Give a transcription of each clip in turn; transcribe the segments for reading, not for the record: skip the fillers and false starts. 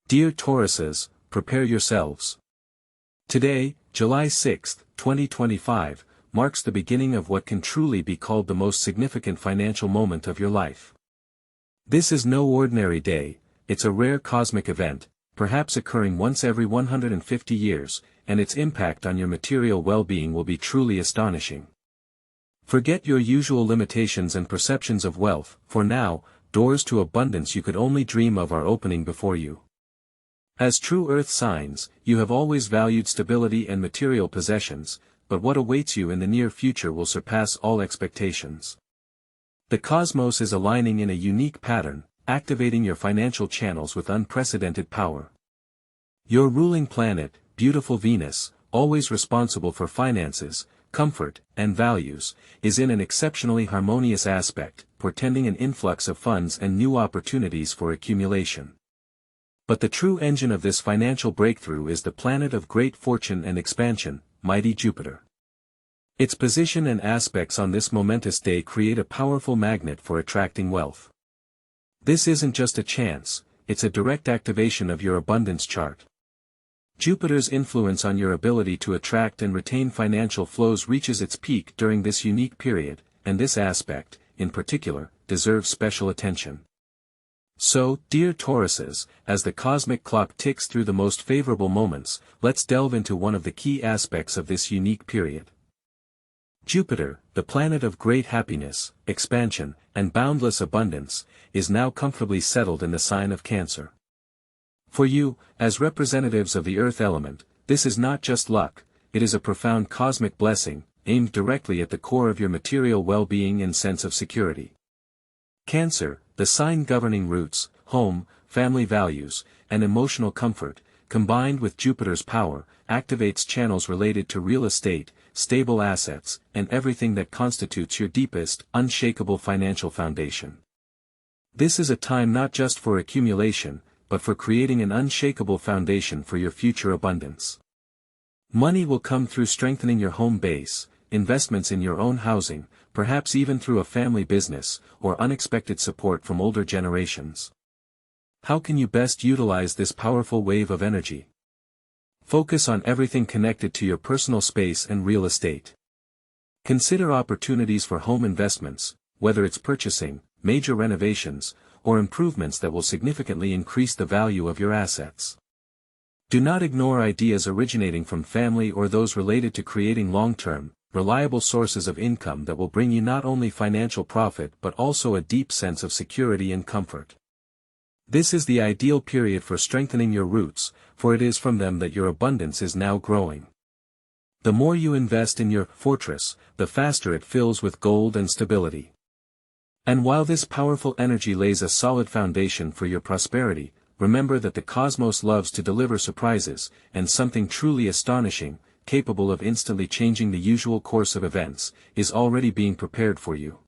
Dear Tauruses, prepare yourselves. Today, July 6, 2025, marks the beginning of what can truly be called the most significant financial moment of your life. This is no ordinary day, it's a rare cosmic event, perhaps occurring once every 150 years, and its impact on your material well-being will be truly astonishing. Forget your usual limitations and perceptions of wealth, for now, doors to abundance you could only dream of are opening before you. As true earth signs, you have always valued stability and material possessions, but what awaits you in the near future will surpass all expectations. The cosmos is aligning in a unique pattern, activating your financial channels with unprecedented power. Your ruling planet, beautiful Venus, always responsible for finances, comfort, and values, is in an exceptionally harmonious aspect, portending an influx of funds and new opportunities for accumulation. But the true engine of this financial breakthrough is the planet of great fortune and expansion, mighty Jupiter. Its position and aspects on this momentous day create a powerful magnet for attracting wealth. This isn't just a chance, it's a direct activation of your abundance chart. Jupiter's influence on your ability to attract and retain financial flows reaches its peak during this unique period, and this aspect, in particular, deserves special attention. So, dear Tauruses, as the cosmic clock ticks through the most favorable moments, let's delve into one of the key aspects of this unique period. Jupiter, the planet of great happiness, expansion, and boundless abundance, is now comfortably settled in the sign of Cancer. For you, as representatives of the earth element, this is not just luck, it is a profound cosmic blessing, aimed directly at the core of your material well-being and sense of security. Cancer, the sign governing roots, home, family values, and emotional comfort, combined with Jupiter's power, activates channels related to real estate, stable assets, and everything that constitutes your deepest, unshakable financial foundation. This is a time not just for accumulation, but for creating an unshakable foundation for your future abundance. Money will come through strengthening your home base, investments in your own housing, perhaps even through a family business, or unexpected support from older generations. How can you best utilize this powerful wave of energy? Focus on everything connected to your personal space and real estate. Consider opportunities for home investments, whether it's purchasing, major renovations, or improvements that will significantly increase the value of your assets. Do not ignore ideas originating from family or those related to creating long-term, reliable sources of income that will bring you not only financial profit but also a deep sense of security and comfort. This is the ideal period for strengthening your roots, for it is from them that your abundance is now growing. The more you invest in your fortress, the faster it fills with gold and stability. And while this powerful energy lays a solid foundation for your prosperity, remember that the cosmos loves to deliver surprises, and something truly astonishing, capable of instantly changing the usual course of events, is already being prepared for you.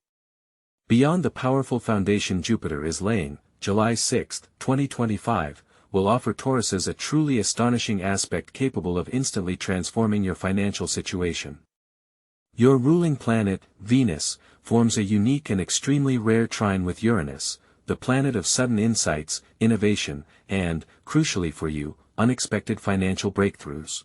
Beyond the powerful foundation Jupiter is laying, July 6, 2025, will offer Tauruses a truly astonishing aspect capable of instantly transforming your financial situation. Your ruling planet, Venus, forms a unique and extremely rare trine with Uranus, the planet of sudden insights, innovation, and, crucially for you, unexpected financial breakthroughs.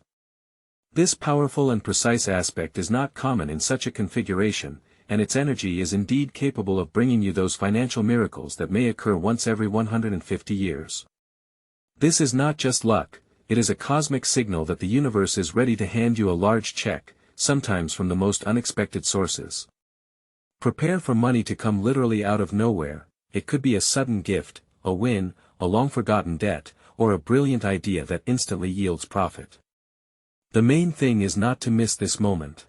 This powerful and precise aspect is not common in such a configuration, and its energy is indeed capable of bringing you those financial miracles that may occur once every 150 years. This is not just luck, it is a cosmic signal that the universe is ready to hand you a large check, sometimes from the most unexpected sources. Prepare for money to come literally out of nowhere. It could be a sudden gift, a win, a long-forgotten debt, or a brilliant idea that instantly yields profit. The main thing is not to miss this moment.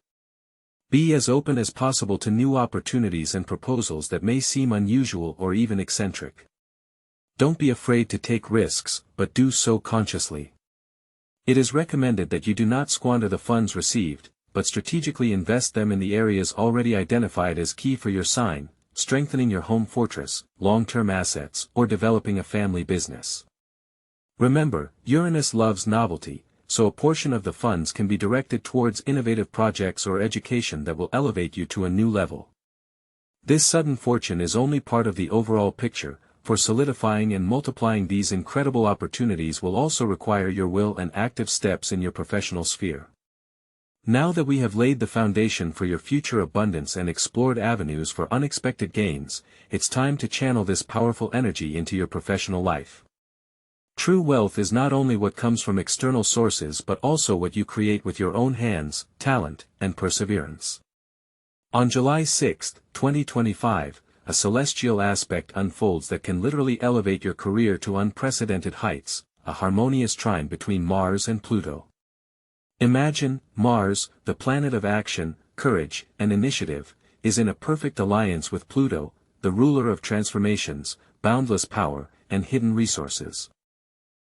Be as open as possible to new opportunities and proposals that may seem unusual or even eccentric. Don't be afraid to take risks, but do so consciously. It is recommended that you do not squander the funds received, but strategically invest them in the areas already identified as key for your sign, strengthening your home fortress, long-term assets, or developing a family business. Remember, Uranus loves novelty, so a portion of the funds can be directed towards innovative projects or education that will elevate you to a new level. This sudden fortune is only part of the overall picture, for solidifying and multiplying these incredible opportunities will also require your will and active steps in your professional sphere. Now that we have laid the foundation for your future abundance and explored avenues for unexpected gains, it's time to channel this powerful energy into your professional life. True wealth is not only what comes from external sources but also what you create with your own hands, talent, and perseverance. On July 6, 2025, a celestial aspect unfolds that can literally elevate your career to unprecedented heights, a harmonious trine between Mars and Pluto. Imagine, Mars, the planet of action, courage, and initiative, is in a perfect alliance with Pluto, the ruler of transformations, boundless power, and hidden resources.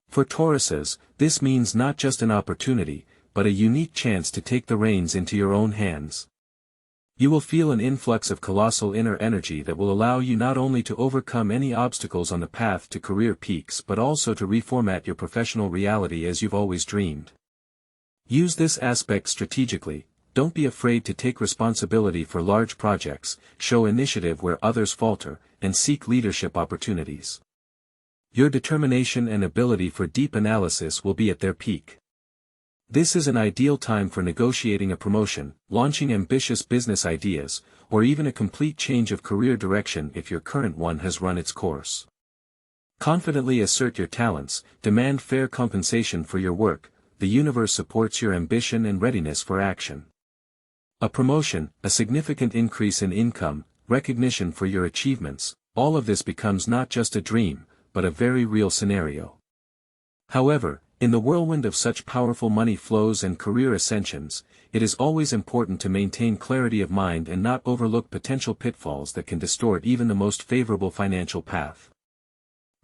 For Tauruses, this means not just an opportunity, but a unique chance to take the reins into your own hands. You will feel an influx of colossal inner energy that will allow you not only to overcome any obstacles on the path to career peaks but also to reformat your professional reality as you've always dreamed. Use this aspect strategically, don't be afraid to take responsibility for large projects, show initiative where others falter, and seek leadership opportunities. Your determination and ability for deep analysis will be at their peak. This is an ideal time for negotiating a promotion, launching ambitious business ideas, or even a complete change of career direction if your current one has run its course. Confidently assert your talents, demand fair compensation for your work. The universe supports your ambition and readiness for action. A promotion, a significant increase in income, recognition for your achievements, all of this becomes not just a dream, but a very real scenario. However, in the whirlwind of such powerful money flows and career ascensions, it is always important to maintain clarity of mind and not overlook potential pitfalls that can distort even the most favorable financial path.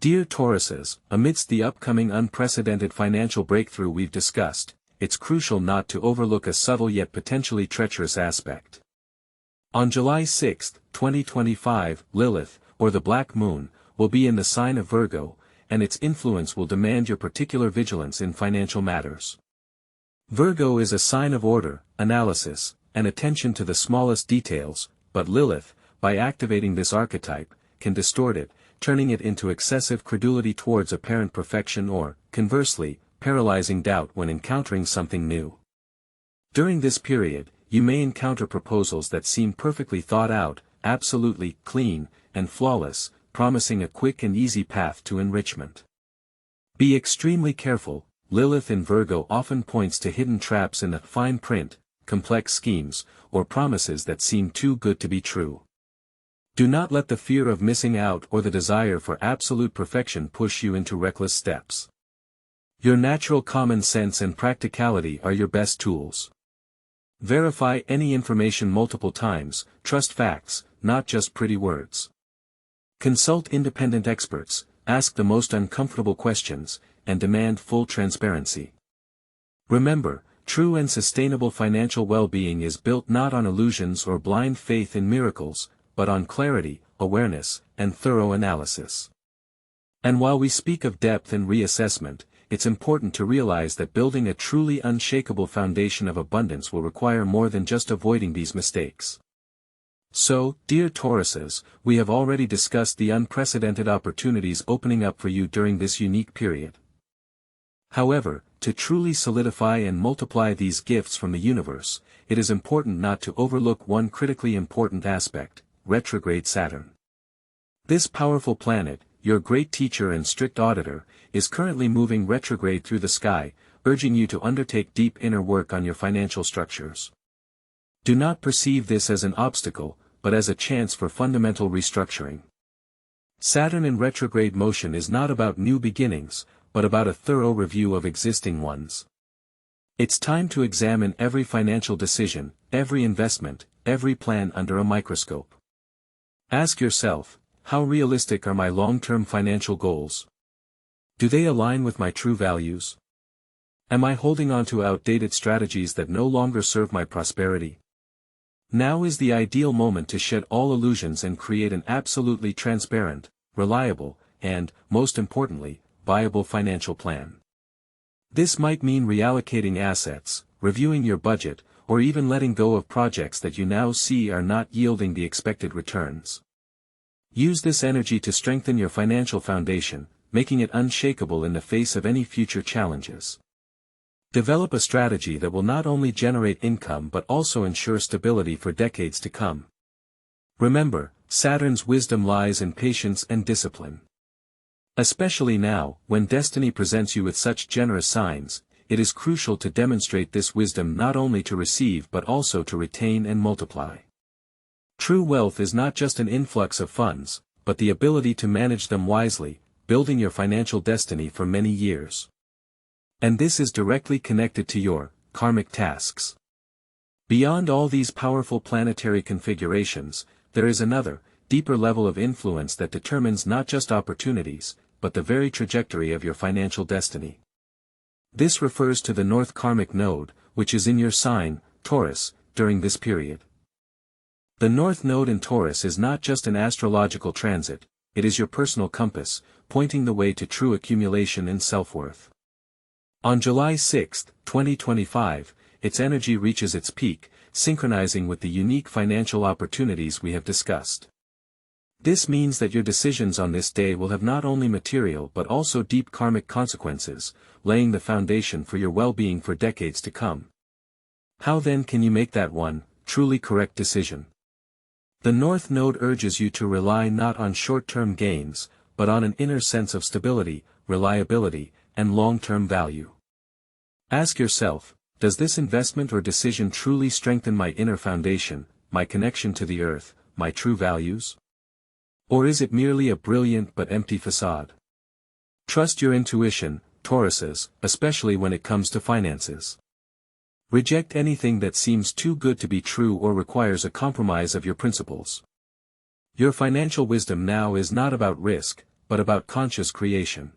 Dear Tauruses, amidst the upcoming unprecedented financial breakthrough we've discussed, it's crucial not to overlook a subtle yet potentially treacherous aspect. On July 6, 2025, Lilith, or the Black Moon, will be in the sign of Virgo, and its influence will demand your particular vigilance in financial matters. Virgo is a sign of order, analysis, and attention to the smallest details, but Lilith, by activating this archetype, can distort it, turning it into excessive credulity towards apparent perfection or, conversely, paralyzing doubt when encountering something new. During this period, you may encounter proposals that seem perfectly thought out, absolutely clean, and flawless, promising a quick and easy path to enrichment. Be extremely careful. Lilith in Virgo often points to hidden traps in the fine print, complex schemes, or promises that seem too good to be true. Do not let the fear of missing out or the desire for absolute perfection push you into reckless steps. Your natural common sense and practicality are your best tools. Verify any information multiple times, trust facts, not just pretty words. Consult independent experts, ask the most uncomfortable questions, and demand full transparency. Remember, true and sustainable financial well-being is built not on illusions or blind faith in miracles, but on clarity, awareness, and thorough analysis. And while we speak of depth and reassessment, it's important to realize that building a truly unshakable foundation of abundance will require more than just avoiding these mistakes. So, dear Tauruses, we have already discussed the unprecedented opportunities opening up for you during this unique period. However, to truly solidify and multiply these gifts from the universe, it is important not to overlook one critically important aspect: retrograde Saturn. This powerful planet, your great teacher and strict auditor, is currently moving retrograde through the sky, urging you to undertake deep inner work on your financial structures. Do not perceive this as an obstacle, but as a chance for fundamental restructuring. Saturn in retrograde motion is not about new beginnings, but about a thorough review of existing ones. It's time to examine every financial decision, every investment, every plan under a microscope. Ask yourself, how realistic are my long-term financial goals? Do they align with my true values? Am I holding on to outdated strategies that no longer serve my prosperity? Now is the ideal moment to shed all illusions and create an absolutely transparent, reliable, and, most importantly, viable financial plan. This might mean reallocating assets, reviewing your budget, or even letting go of projects that you now see are not yielding the expected returns. Use this energy to strengthen your financial foundation, making it unshakable in the face of any future challenges. Develop a strategy that will not only generate income but also ensure stability for decades to come. Remember, Saturn's wisdom lies in patience and discipline. Especially now, when destiny presents you with such generous signs, it is crucial to demonstrate this wisdom not only to receive but also to retain and multiply. True wealth is not just an influx of funds, but the ability to manage them wisely, building your financial destiny for many years. And this is directly connected to your karmic tasks. Beyond all these powerful planetary configurations, there is another, deeper level of influence that determines not just opportunities, but the very trajectory of your financial destiny. This refers to the North Karmic Node, which is in your sign, Taurus, during this period. The North Node in Taurus is not just an astrological transit, it is your personal compass, pointing the way to true accumulation and self-worth. On July 6, 2025, its energy reaches its peak, synchronizing with the unique financial opportunities we have discussed. This means that your decisions on this day will have not only material but also deep karmic consequences, laying the foundation for your well-being for decades to come. How then can you make that one, truly correct decision? The North Node urges you to rely not on short-term gains, but on an inner sense of stability, reliability, and long-term value. Ask yourself, does this investment or decision truly strengthen my inner foundation, my connection to the earth, my true values? Or is it merely a brilliant but empty facade? Trust your intuition, Tauruses, especially when it comes to finances. Reject anything that seems too good to be true or requires a compromise of your principles. Your financial wisdom now is not about risk, but about conscious creation.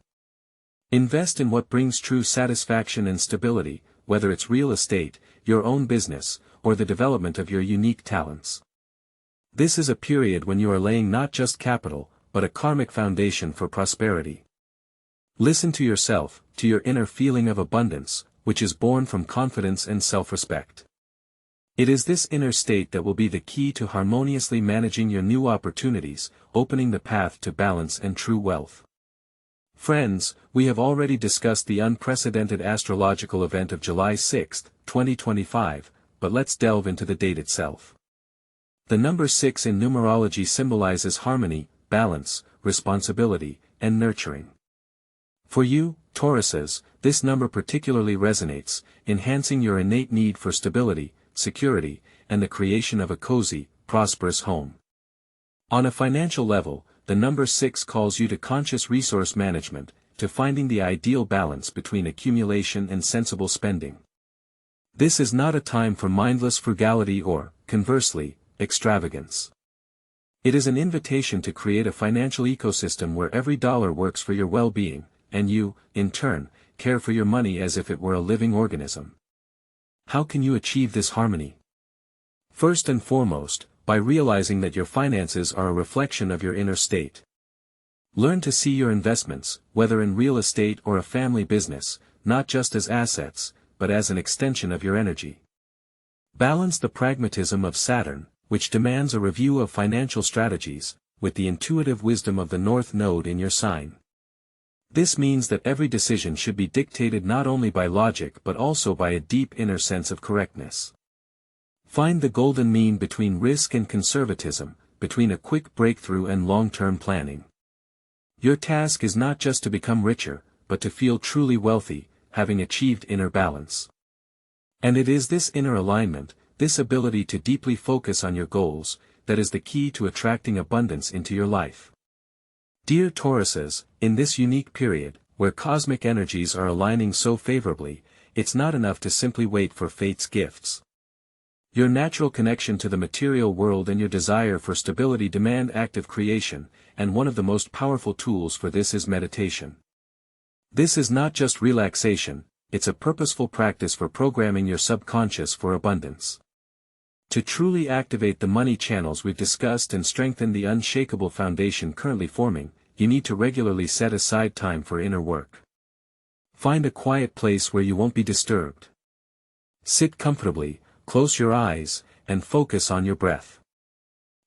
Invest in what brings true satisfaction and stability, whether it's real estate, your own business, or the development of your unique talents. This is a period when you are laying not just capital, but a karmic foundation for prosperity. Listen to yourself, to your inner feeling of abundance, which is born from confidence and self-respect. It is this inner state that will be the key to harmoniously managing your new opportunities, opening the path to balance and true wealth. Friends, we have already discussed the unprecedented astrological event of July 6, 2025, but let's delve into the date itself. The number 6 in numerology symbolizes harmony, balance, responsibility, and nurturing. For you, Tauruses, this number particularly resonates, enhancing your innate need for stability, security, and the creation of a cozy, prosperous home. On a financial level, the number 6 calls you to conscious resource management, to finding the ideal balance between accumulation and sensible spending. This is not a time for mindless frugality or, conversely, extravagance. It is an invitation to create a financial ecosystem where every dollar works for your well-being, and you, in turn, care for your money as if it were a living organism. How can you achieve this harmony? First and foremost, by realizing that your finances are a reflection of your inner state. Learn to see your investments, whether in real estate or a family business, not just as assets, but as an extension of your energy. Balance the pragmatism of Saturn, which demands a review of financial strategies, with the intuitive wisdom of the North Node in your sign. This means that every decision should be dictated not only by logic but also by a deep inner sense of correctness. Find the golden mean between risk and conservatism, between a quick breakthrough and long-term planning. Your task is not just to become richer, but to feel truly wealthy, having achieved inner balance. And it is this inner alignment, this ability to deeply focus on your goals, that is the key to attracting abundance into your life. Dear Tauruses, in this unique period, where cosmic energies are aligning so favorably, it's not enough to simply wait for fate's gifts. Your natural connection to the material world and your desire for stability demand active creation, and one of the most powerful tools for this is meditation. This is not just relaxation, it's a purposeful practice for programming your subconscious for abundance. To truly activate the money channels we've discussed and strengthen the unshakable foundation currently forming, you need to regularly set aside time for inner work. Find a quiet place where you won't be disturbed. Sit comfortably, close your eyes, and focus on your breath.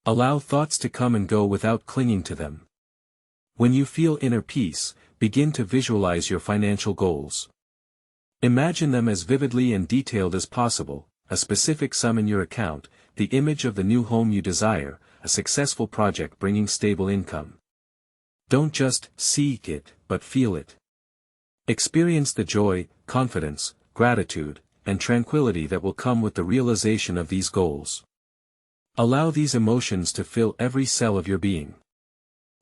Allow thoughts to come and go without clinging to them. When you feel inner peace, begin to visualize your financial goals. Imagine them as vividly and detailed as possible, a specific sum in your account, the image of the new home you desire, a successful project bringing stable income. Don't just seek it, but feel it. Experience the joy, confidence, gratitude, and tranquility that will come with the realization of these goals. Allow these emotions to fill every cell of your being.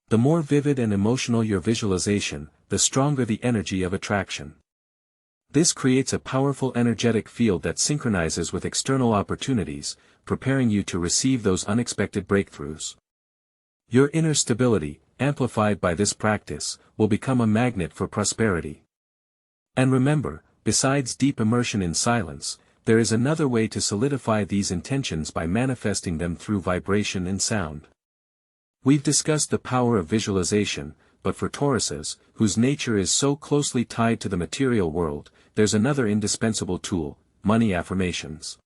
The more vivid and emotional your visualization, the stronger the energy of attraction. This creates a powerful energetic field that synchronizes with external opportunities, preparing you to receive those unexpected breakthroughs. Your inner stability, amplified by this practice, will become a magnet for prosperity. And remember, besides deep immersion in silence, there is another way to solidify these intentions by manifesting them through vibration and sound. We've discussed the power of visualization, but for Tauruses, whose nature is so closely tied to the material world, there's another indispensable tool: money affirmations.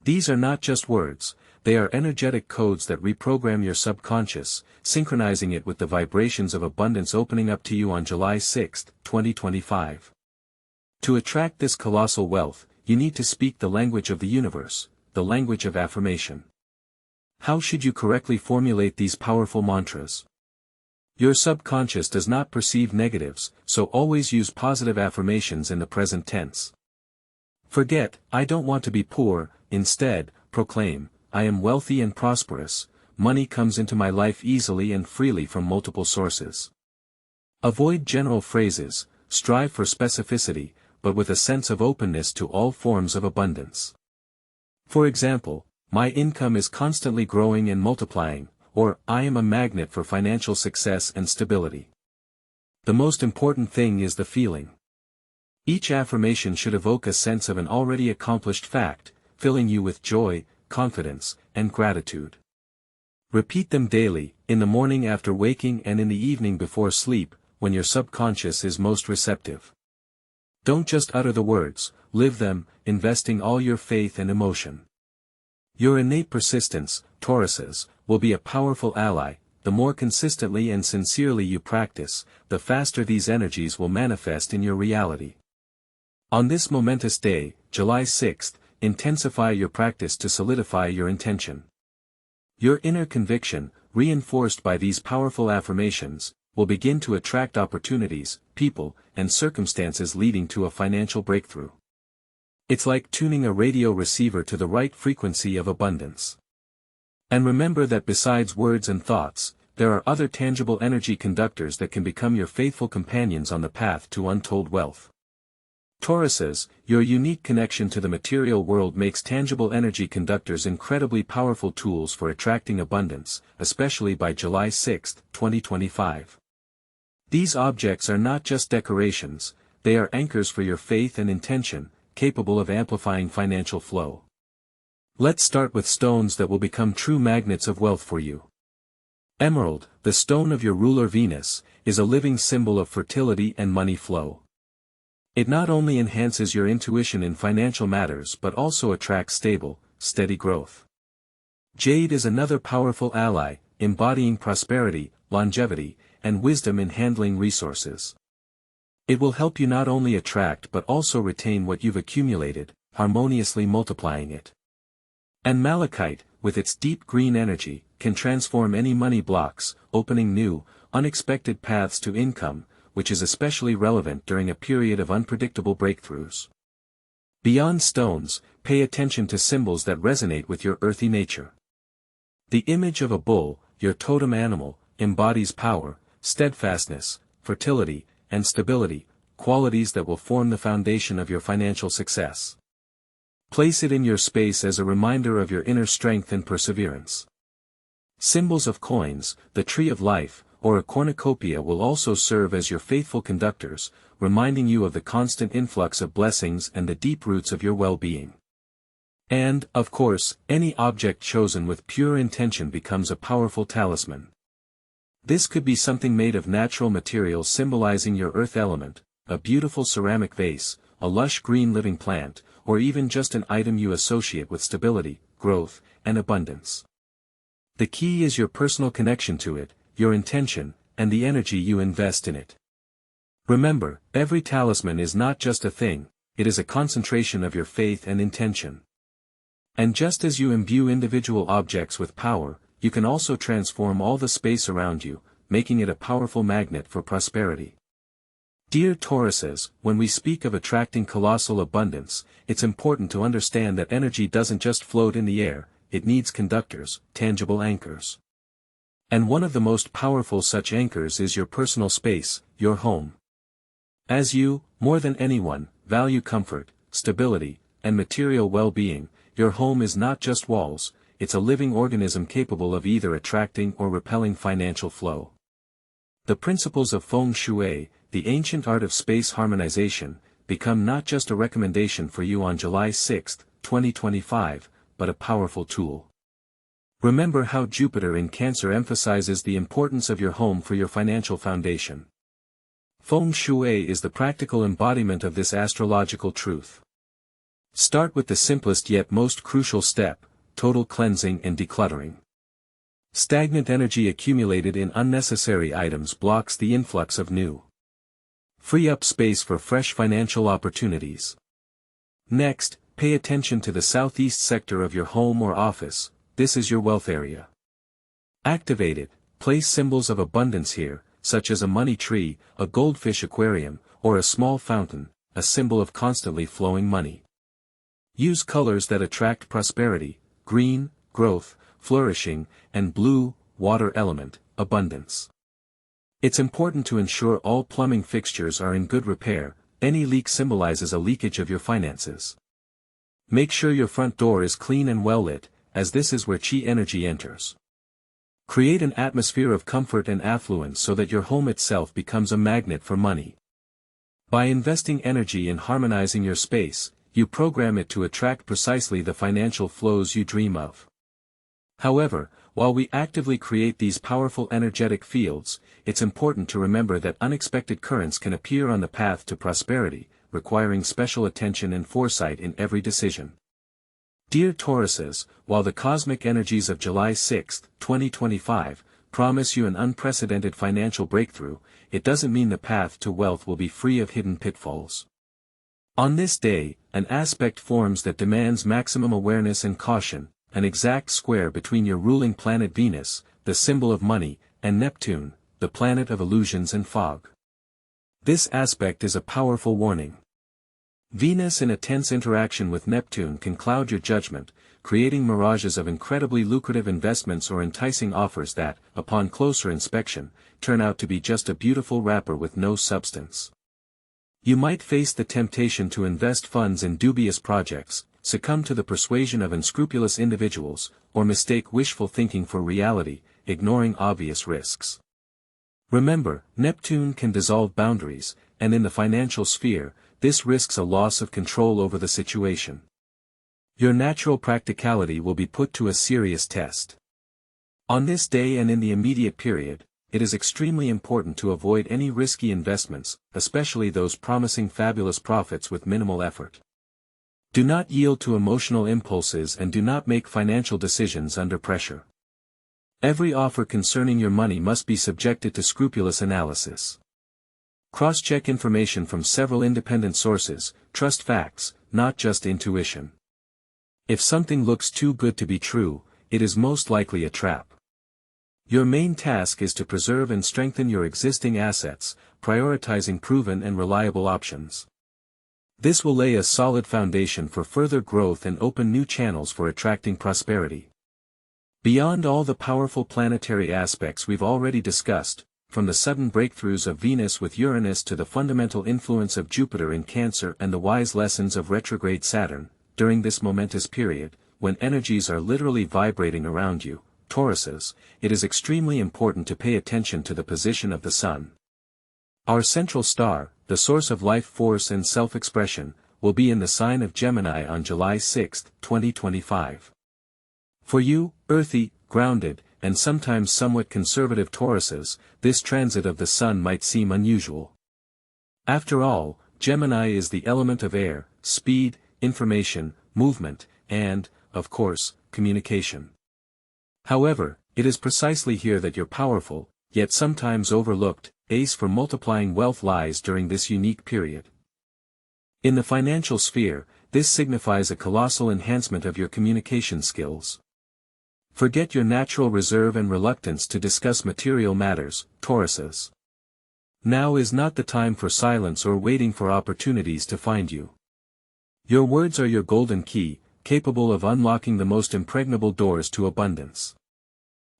These are not just words, they are energetic codes that reprogram your subconscious, synchronizing it with the vibrations of abundance opening up to you on July 6, 2025. To attract this colossal wealth, you need to speak the language of the universe, the language of affirmation. How should you correctly formulate these powerful mantras? Your subconscious does not perceive negatives, so always use positive affirmations in the present tense. Forget, "I don't want to be poor," instead, proclaim, "I am wealthy and prosperous, money comes into my life easily and freely from multiple sources." Avoid general phrases, strive for specificity, but with a sense of openness to all forms of abundance. For example, "My income is constantly growing and multiplying," or "I am a magnet for financial success and stability." The most important thing is the feeling. Each affirmation should evoke a sense of an already accomplished fact, filling you with joy, confidence, and gratitude. Repeat them daily, in the morning after waking and in the evening before sleep, when your subconscious is most receptive. Don't just utter the words, live them, investing all your faith and emotion. Your innate persistence, Tauruses, will be a powerful ally. The more consistently and sincerely you practice, the faster these energies will manifest in your reality. On this momentous day, July 6th, intensify your practice to solidify your intention. Your inner conviction, reinforced by these powerful affirmations, will begin to attract opportunities, people, and circumstances leading to a financial breakthrough. It's like tuning a radio receiver to the right frequency of abundance. And remember that besides words and thoughts, there are other tangible energy conductors that can become your faithful companions on the path to untold wealth. Tauruses, your unique connection to the material world makes tangible energy conductors incredibly powerful tools for attracting abundance, especially by July 6, 2025. These objects are not just decorations, they are anchors for your faith and intention, capable of amplifying financial flow. Let's start with stones that will become true magnets of wealth for you. Emerald, the stone of your ruler Venus, is a living symbol of fertility and money flow. It not only enhances your intuition in financial matters but also attracts stable, steady growth. Jade is another powerful ally, embodying prosperity, longevity, and wisdom in handling resources. It will help you not only attract but also retain what you've accumulated, harmoniously multiplying it. And malachite, with its deep green energy, can transform any money blocks, opening new, unexpected paths to income, which is especially relevant during a period of unpredictable breakthroughs. Beyond stones, pay attention to symbols that resonate with your earthy nature. The image of a bull, your totem animal, embodies power, steadfastness, fertility, and stability, qualities that will form the foundation of your financial success. Place it in your space as a reminder of your inner strength and perseverance. Symbols of coins, the tree of life, or a cornucopia will also serve as your faithful conductors, reminding you of the constant influx of blessings and the deep roots of your well-being. And, of course, any object chosen with pure intention becomes a powerful talisman. This could be something made of natural materials symbolizing your earth element, a beautiful ceramic vase, a lush green living plant, or even just an item you associate with stability, growth, and abundance. The key is your personal connection to it, your intention, and the energy you invest in it. Remember, every talisman is not just a thing, it is a concentration of your faith and intention. And just as you imbue individual objects with power, you can also transform all the space around you, making it a powerful magnet for prosperity. Dear Tauruses, when we speak of attracting colossal abundance, it's important to understand that energy doesn't just float in the air, it needs conductors, tangible anchors. And one of the most powerful such anchors is your personal space, your home. As you, more than anyone, value comfort, stability, and material well-being, your home is not just walls, it's a living organism capable of either attracting or repelling financial flow. The principles of Feng Shui, the ancient art of space harmonization, become not just a recommendation for you on July 6, 2025, but a powerful tool. Remember how Jupiter in Cancer emphasizes the importance of your home for your financial foundation. Feng Shui is the practical embodiment of this astrological truth. Start with the simplest yet most crucial step, total cleansing and decluttering. Stagnant energy accumulated in unnecessary items blocks the influx of new. Free up space for fresh financial opportunities. Next, pay attention to the southeast sector of your home or office. This is your wealth area. Activate it, place symbols of abundance here, such as a money tree, a goldfish aquarium, or a small fountain, a symbol of constantly flowing money. Use colors that attract prosperity, green, growth, flourishing, and blue, water element, abundance. It's important to ensure all plumbing fixtures are in good repair, any leak symbolizes a leakage of your finances. Make sure your front door is clean and well lit, as this is where chi energy enters. Create an atmosphere of comfort and affluence so that your home itself becomes a magnet for money. By investing energy in harmonizing your space, you program it to attract precisely the financial flows you dream of. However, while we actively create these powerful energetic fields, it's important to remember that unexpected currents can appear on the path to prosperity, requiring special attention and foresight in every decision. Dear Tauruses, while the cosmic energies of July 6, 2025, promise you an unprecedented financial breakthrough, it doesn't mean the path to wealth will be free of hidden pitfalls. On this day, an aspect forms that demands maximum awareness and caution, an exact square between your ruling planet Venus, the symbol of money, and Neptune, the planet of illusions and fog. This aspect is a powerful warning. Venus in a tense interaction with Neptune can cloud your judgment, creating mirages of incredibly lucrative investments or enticing offers that, upon closer inspection, turn out to be just a beautiful wrapper with no substance. You might face the temptation to invest funds in dubious projects, succumb to the persuasion of unscrupulous individuals, or mistake wishful thinking for reality, ignoring obvious risks. Remember, Neptune can dissolve boundaries, and in the financial sphere, this risks a loss of control over the situation. Your natural practicality will be put to a serious test. On this day and in the immediate period, it is extremely important to avoid any risky investments, especially those promising fabulous profits with minimal effort. Do not yield to emotional impulses and do not make financial decisions under pressure. Every offer concerning your money must be subjected to scrupulous analysis. Cross-check information from several independent sources, trust facts, not just intuition. If something looks too good to be true, it is most likely a trap. Your main task is to preserve and strengthen your existing assets, prioritizing proven and reliable options. This will lay a solid foundation for further growth and open new channels for attracting prosperity. Beyond all the powerful planetary aspects we've already discussed, from the sudden breakthroughs of Venus with Uranus to the fundamental influence of Jupiter in Cancer and the wise lessons of retrograde Saturn, during this momentous period, when energies are literally vibrating around you, Tauruses, it is extremely important to pay attention to the position of the Sun. Our central star, the source of life force and self-expression, will be in the sign of Gemini on July 6, 2025. For you, earthy, grounded, and sometimes somewhat conservative Tauruses, this transit of the Sun might seem unusual. After all, Gemini is the element of air, speed, information, movement, and, of course, communication. However, It is precisely here that your powerful, yet sometimes overlooked, ace for multiplying wealth lies during this unique period. In the financial sphere, this signifies a colossal enhancement of your communication skills. Forget your natural reserve and reluctance to discuss material matters, Tauruses. Now is not the time for silence or waiting for opportunities to find you. Your words are your golden key, capable of unlocking the most impregnable doors to abundance.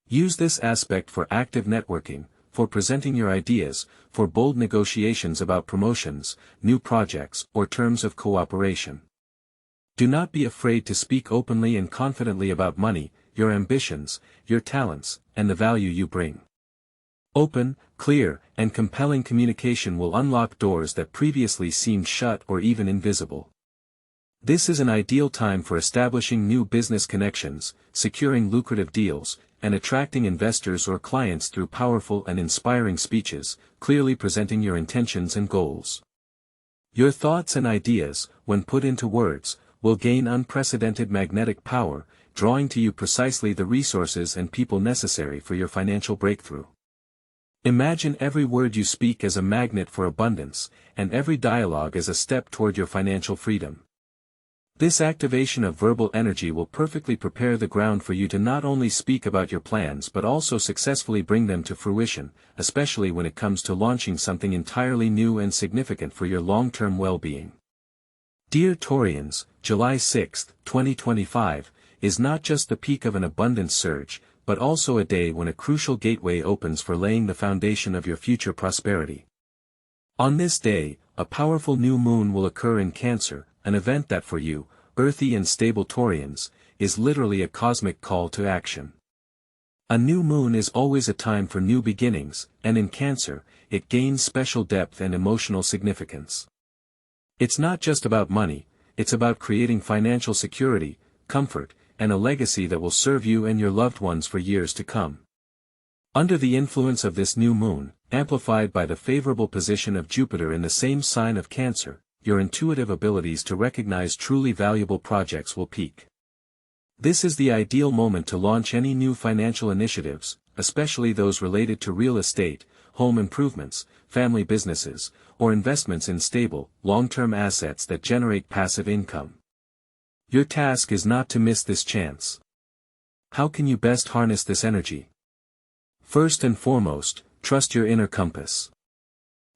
Use this aspect for active networking, for presenting your ideas, for bold negotiations about promotions, new projects, or terms of cooperation. Do not be afraid to speak openly and confidently about money, your ambitions, your talents, and the value you bring. Open, clear, and compelling communication will unlock doors that previously seemed shut or even invisible. This is an ideal time for establishing new business connections, securing lucrative deals, and attracting investors or clients through powerful and inspiring speeches, clearly presenting your intentions and goals. Your thoughts and ideas, when put into words, will gain unprecedented magnetic power, drawing to you precisely the resources and people necessary for your financial breakthrough. Imagine every word you speak as a magnet for abundance, and every dialogue as a step toward your financial freedom. This activation of verbal energy will perfectly prepare the ground for you to not only speak about your plans but also successfully bring them to fruition, especially when it comes to launching something entirely new and significant for your long-term well-being. Dear Taurians, July 6, 2025, is not just the peak of an abundance surge, but also a day when a crucial gateway opens for laying the foundation of your future prosperity. On this day, a powerful new moon will occur in Cancer, an event that for you, earthy and stable Taurians, is literally a cosmic call to action. A new moon is always a time for new beginnings, and in Cancer, it gains special depth and emotional significance. It's not just about money, it's about creating financial security, comfort, and a legacy that will serve you and your loved ones for years to come. Under the influence of this new moon, amplified by the favorable position of Jupiter in the same sign of Cancer, your intuitive abilities to recognize truly valuable projects will peak. This is the ideal moment to launch any new financial initiatives, especially those related to real estate, home improvements, family businesses, or investments in stable, long-term assets that generate passive income. Your task is not to miss this chance. How can you best harness this energy? First and foremost, trust your inner compass.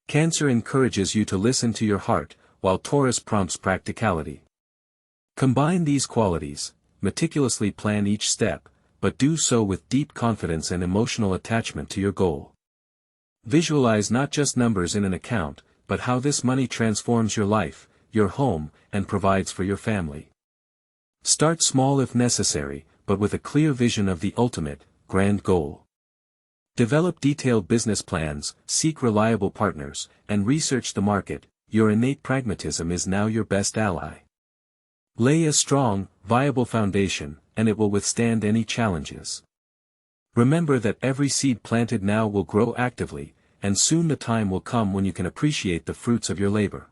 Cancer encourages you to listen to your heart, while Taurus prompts practicality. Combine these qualities, meticulously plan each step, but do so with deep confidence and emotional attachment to your goal. Visualize not just numbers in an account, but how this money transforms your life, your home, and provides for your family. Start small if necessary, but with a clear vision of the ultimate, grand goal. Develop detailed business plans, seek reliable partners, and research the market. Your innate pragmatism is now your best ally. Lay a strong, viable foundation, and it will withstand any challenges. Remember that every seed planted now will grow actively, and soon the time will come when you can appreciate the fruits of your labor.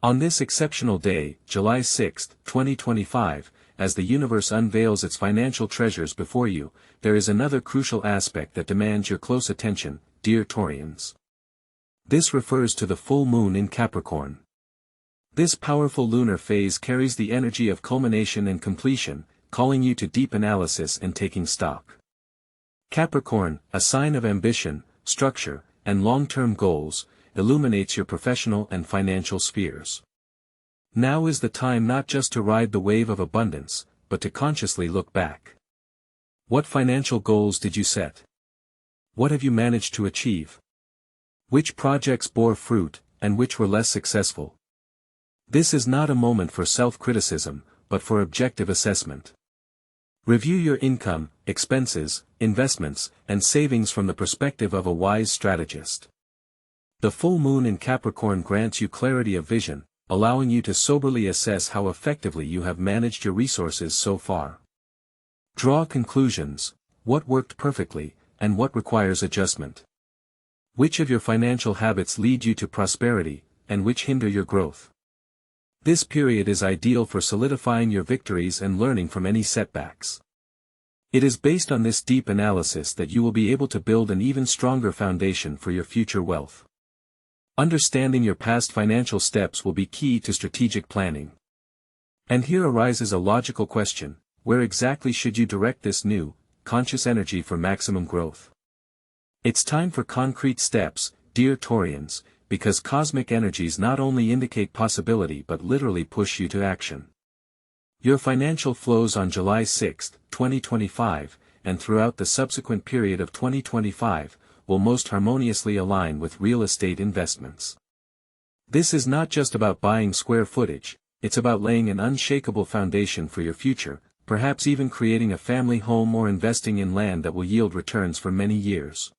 On this exceptional day, July 6, 2025, as the universe unveils its financial treasures before you, there is another crucial aspect that demands your close attention, dear Taurians. This refers to the full moon in Capricorn. This powerful lunar phase carries the energy of culmination and completion, calling you to deep analysis and taking stock. Capricorn, a sign of ambition, structure, and long-term goals, illuminates your professional and financial spheres. Now is the time not just to ride the wave of abundance, but to consciously look back. What financial goals did you set? What have you managed to achieve? Which projects bore fruit, and which were less successful? This is not a moment for self-criticism, but for objective assessment. Review your income, expenses, investments, and savings from the perspective of a wise strategist. The full moon in Capricorn grants you clarity of vision, allowing you to soberly assess how effectively you have managed your resources so far. Draw conclusions: what worked perfectly, and what requires adjustment. Which of your financial habits lead you to prosperity, and which hinder your growth? This period is ideal for solidifying your victories and learning from any setbacks. It is based on this deep analysis that you will be able to build an even stronger foundation for your future wealth. Understanding your past financial steps will be key to strategic planning. And here arises a logical question: where exactly should you direct this new, conscious energy for maximum growth? It's time for concrete steps, dear Taurians, because cosmic energies not only indicate possibility but literally push you to action. Your financial flows on July 6, 2025, and throughout the subsequent period of 2025, will most harmoniously align with real estate investments. This is not just about buying square footage, it's about laying an unshakable foundation for your future, perhaps even creating a family home or investing in land that will yield returns for many years.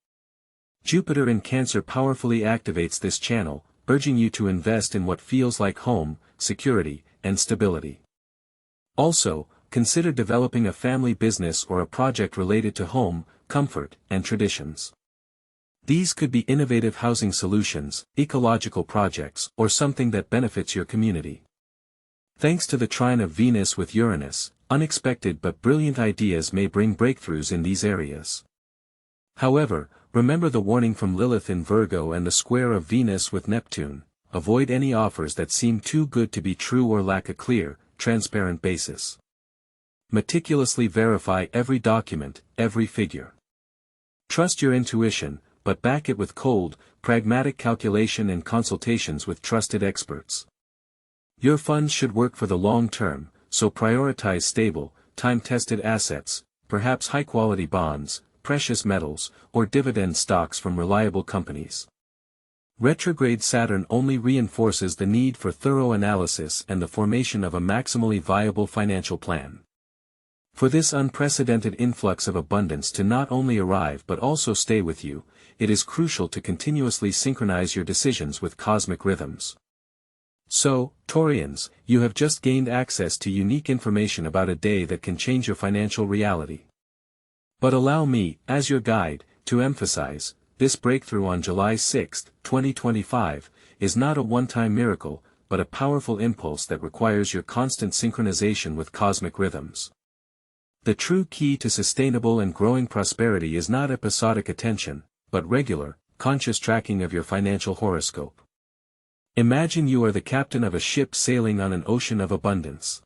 Jupiter in Cancer powerfully activates this channel, urging you to invest in what feels like home, security, and stability. Also, consider developing a family business or a project related to home, comfort, and traditions. These could be innovative housing solutions, ecological projects, or something that benefits your community. Thanks to the trine of Venus with Uranus, unexpected but brilliant ideas may bring breakthroughs in these areas. However, remember the warning from Lilith in Virgo and the square of Venus with Neptune: avoid any offers that seem too good to be true or lack a clear, transparent basis. Meticulously verify every document, every figure. Trust your intuition, but back it with cold, pragmatic calculation and consultations with trusted experts. Your funds should work for the long term, so prioritize stable, time-tested assets, perhaps high-quality bonds, precious metals, or dividend stocks from reliable companies. Retrograde Saturn only reinforces the need for thorough analysis and the formation of a maximally viable financial plan. For this unprecedented influx of abundance to not only arrive but also stay with you, it is crucial to continuously synchronize your decisions with cosmic rhythms. So, Taurians, you have just gained access to unique information about a day that can change your financial reality. But allow me, as your guide, to emphasize, this breakthrough on July 6, 2025, is not a one-time miracle, but a powerful impulse that requires your constant synchronization with cosmic rhythms. The true key to sustainable and growing prosperity is not episodic attention, but regular, conscious tracking of your financial horoscope. Imagine you are the captain of a ship sailing on an ocean of abundance.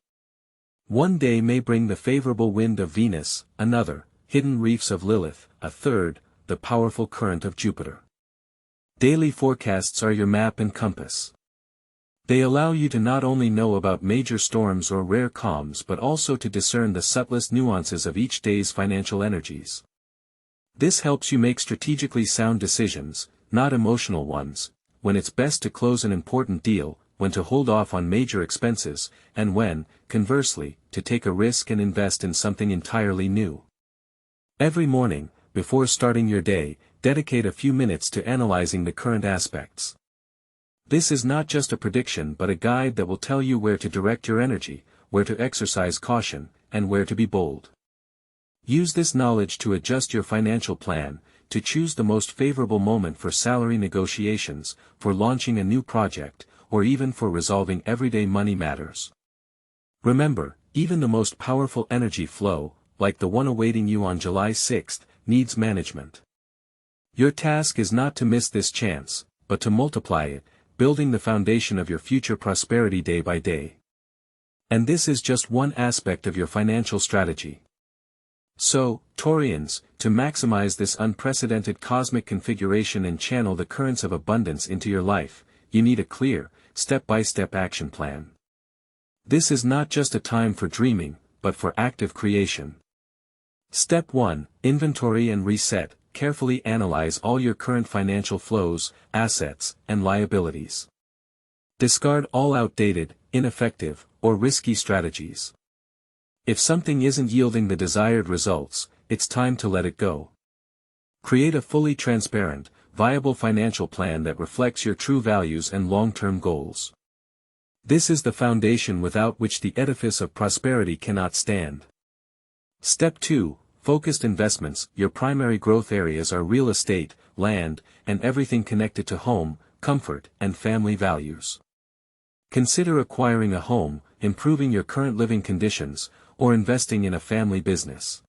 One day may bring the favorable wind of Venus, another, hidden reefs of Lilith, a third, the powerful current of Jupiter. Daily forecasts are your map and compass. They allow you to not only know about major storms or rare calms but also to discern the subtlest nuances of each day's financial energies. This helps you make strategically sound decisions, not emotional ones, when it's best to close an important deal, when to hold off on major expenses, and when, conversely, to take a risk and invest in something entirely new. Every morning, before starting your day, dedicate a few minutes to analyzing the current aspects. This is not just a prediction but a guide that will tell you where to direct your energy, where to exercise caution, and where to be bold. Use this knowledge to adjust your financial plan, to choose the most favorable moment for salary negotiations, for launching a new project, or even for resolving everyday money matters. Remember, even the most powerful energy flow, like the one awaiting you on July 6, needs management. Your task is not to miss this chance, but to multiply it, building the foundation of your future prosperity day by day. And this is just one aspect of your financial strategy. So, Taurians, to maximize this unprecedented cosmic configuration and channel the currents of abundance into your life, you need a clear, step-by-step action plan. This is not just a time for dreaming, but for active creation. Step 1, Inventory and Reset. Carefully analyze all your current financial flows, assets, and liabilities. Discard all outdated, ineffective, or risky strategies. If something isn't yielding the desired results, it's time to let it go. Create a fully transparent, viable financial plan that reflects your true values and long-term goals. This is the foundation without which the edifice of prosperity cannot stand. Step 2. Focused investments. Your primary growth areas are real estate, land, and everything connected to home, comfort, and family values. Consider acquiring a home, improving your current living conditions, or investing in a family business.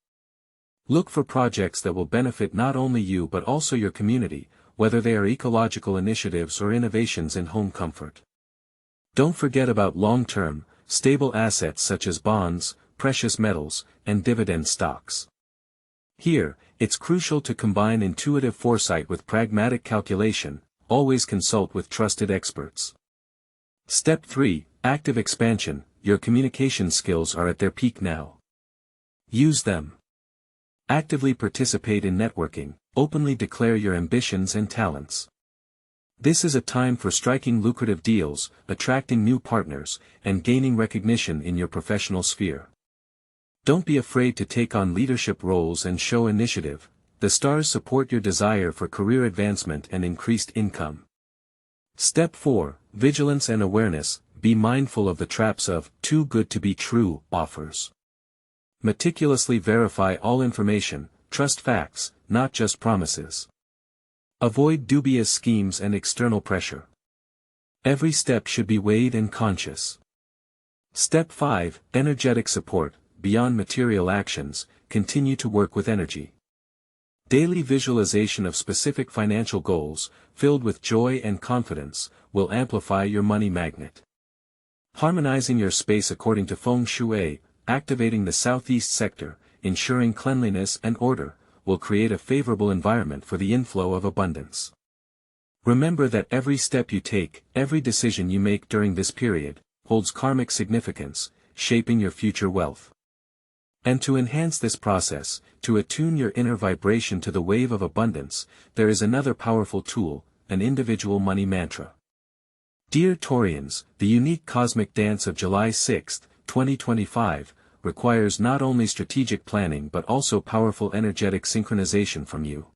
Look for projects that will benefit not only you but also your community, whether they are ecological initiatives or innovations in home comfort. Don't forget about long-term, stable assets such as bonds, precious metals, and dividend stocks. Here, it's crucial to combine intuitive foresight with pragmatic calculation. Always consult with trusted experts. Step 3. Active expansion. Your communication skills are at their peak now. Use them. Actively participate in networking, openly declare your ambitions and talents. This is a time for striking lucrative deals, attracting new partners, and gaining recognition in your professional sphere. Don't be afraid to take on leadership roles and show initiative. The stars support your desire for career advancement and increased income. Step 4. Vigilance and awareness. Be mindful of the traps of too good to be true offers. Meticulously verify all information, trust facts, not just promises. Avoid dubious schemes and external pressure. Every step should be weighed and conscious. Step 5. Energetic support. Beyond material actions, continue to work with energy. Daily visualization of specific financial goals, filled with joy and confidence, will amplify your money magnet. Harmonizing your space according to Feng Shui, activating the southeast sector, ensuring cleanliness and order, will create a favorable environment for the inflow of abundance. Remember that every step you take, every decision you make during this period, holds karmic significance, shaping your future wealth. And to enhance this process, to attune your inner vibration to the wave of abundance, there is another powerful tool, an individual money mantra. Dear Taurians, the unique cosmic dance of July 6, 2025, requires not only strategic planning but also powerful energetic synchronization from you.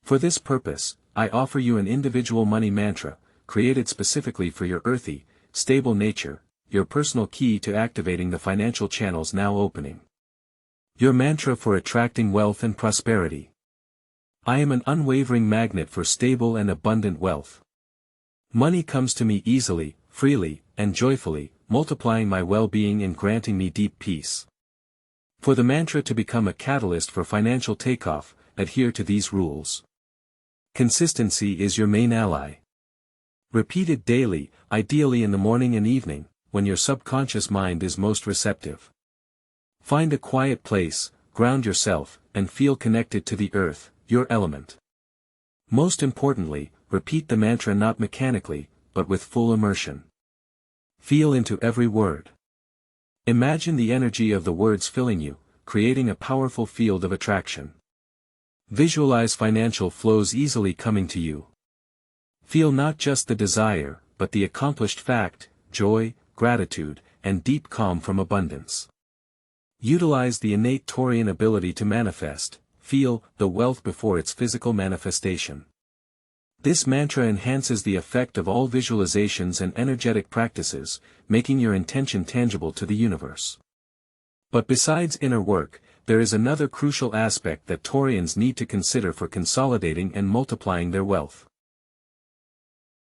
For this purpose, I offer you an individual money mantra, created specifically for your earthy, stable nature, your personal key to activating the financial channels now opening. Your mantra for attracting wealth and prosperity. I am an unwavering magnet for stable and abundant wealth. Money comes to me easily, freely, and joyfully, multiplying my well-being and granting me deep peace. For the mantra to become a catalyst for financial takeoff, adhere to these rules. Consistency is your main ally. Repeat it daily, ideally in the morning and evening, when your subconscious mind is most receptive. Find a quiet place, ground yourself, and feel connected to the earth, your element. Most importantly, repeat the mantra not mechanically, but with full immersion. Feel into every word. Imagine the energy of the words filling you, creating a powerful field of attraction. Visualize financial flows easily coming to you. Feel not just the desire, but the accomplished fact, joy, gratitude, and deep calm from abundance. Utilize the innate Taurian ability to manifest, feel, the wealth before its physical manifestation. This mantra enhances the effect of all visualizations and energetic practices, making your intention tangible to the universe. But besides inner work, there is another crucial aspect that Taurians need to consider for consolidating and multiplying their wealth.